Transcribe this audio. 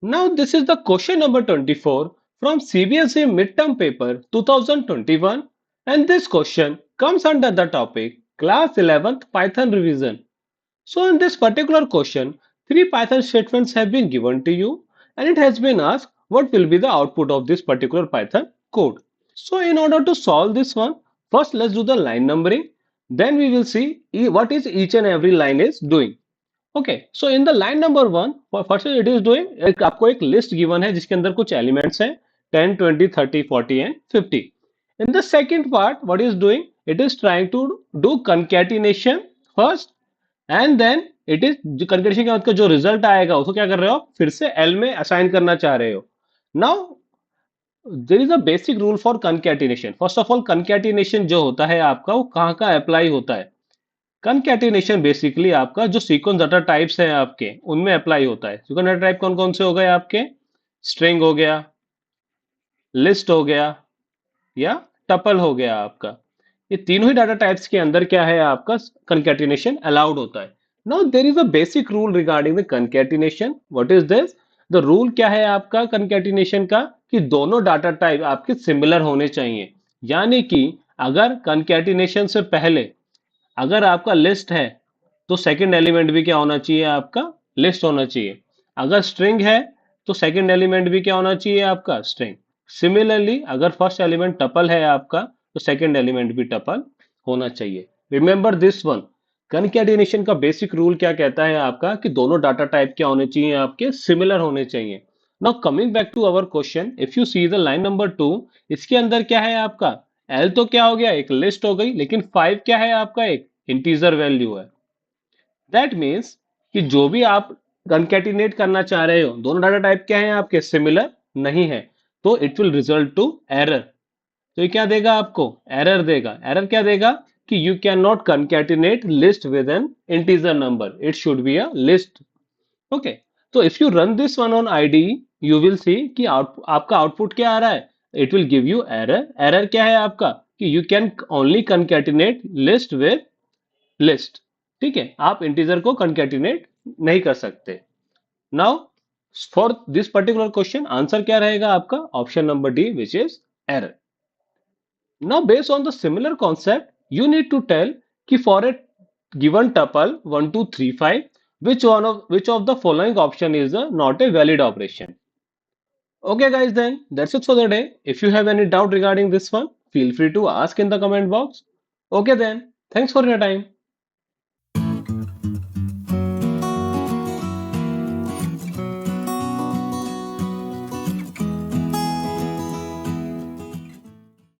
Now this is the question number 24 from CBSE midterm paper 2021, and this question comes under the topic class 11th Python revision. So in this particular question, three Python statements have been given to you and it has been asked what will be the output of this particular Python code. So in order to solve this one, first let's do the line numbering. Then we will see what is each and every line is doing. Okay so in the line number one first it is doing आपको एक list given है जिसके अंदर कुछ elements हैं 10 20 30 40 and 50 in the second part what is doing it is trying to do concatenation first and then it is concatenation के बाद का जो रिजल्ट आएगा उसको क्या कर रहे हो आप फिर से एल में असाइन करना चाह रहे हो now there is a basic rule for concatenation first of all concatenation जो होता है आपका वो कहाँ का अप्लाई होता है कंकैटिनेशन बेसिकली आपका जो सीक्वेंस डाटा टाइप्स हैं आपके उनमें अप्लाई होता है सीक्वेंस डाटा टाइप कौन कौन से हो गए आपके स्ट्रिंग हो गया लिस्ट हो गया या टपल हो गया आपका ये तीनों ही डाटा टाइप्स के अंदर क्या है आपका कंकैटिनेशन अलाउड होता है now there is a basic rule regarding the concatenation what is this the rule क्या है आपका कंकैटिनेशन का कि दोनों डाटा टाइप आपके सिमिलर होने चाहिए यानी कि अगर कंकैटिनेशन से पहले अगर आपका लिस्ट है तो सेकंड एलिमेंट भी क्या होना चाहिए आपका लिस्ट होना चाहिए अगर स्ट्रिंग है तो सेकंड एलिमेंट भी क्या होना चाहिए आपका स्ट्रिंग सिमिलरली अगर फर्स्ट एलिमेंट टपल है आपका तो सेकंड एलिमेंट भी टपल होना चाहिए रिमेंबर दिस वन कंकैटिनेशन का बेसिक रूल क्या कहता है आपका कि दोनों डाटा टाइप क्या होने चाहिए आपके सिमिलर होने चाहिए now coming back to our question if you see the line number 2 इसके अंदर क्या है आपका एल तो क्या हो गया एक लिस्ट हो गई लेकिन 5 क्या है आपका एक इंटीजर वैल्यू है दैट मीन्स कि जो भी आप कंकैटिनेट करना चाह रहे हो दोनों डाटा टाइप क्या है आपके सिमिलर नहीं है तो it will result to error तो ये क्या देगा आपको एरर देगा एरर क्या देगा कि you can not concatenate list with an integer number it should be a list okay तो if you run this one on ID you will see कि आपका आउटपुट क्या आ रहा है it will give you error error क्या है आपका कि you can only concatenate list with list ठीक है आप इंटीजर को कंकैटिनेट नहीं कर सकते now for this particular question answer क्या रहेगा आपका option number D which is error now based on the similar concept you need to tell कि for a given tuple 1 2 3 5 which of the following option is not a valid operation okay guys then that's it for the day if you have any doubt regarding this one feel free to ask in the comment box okay then thanks for your time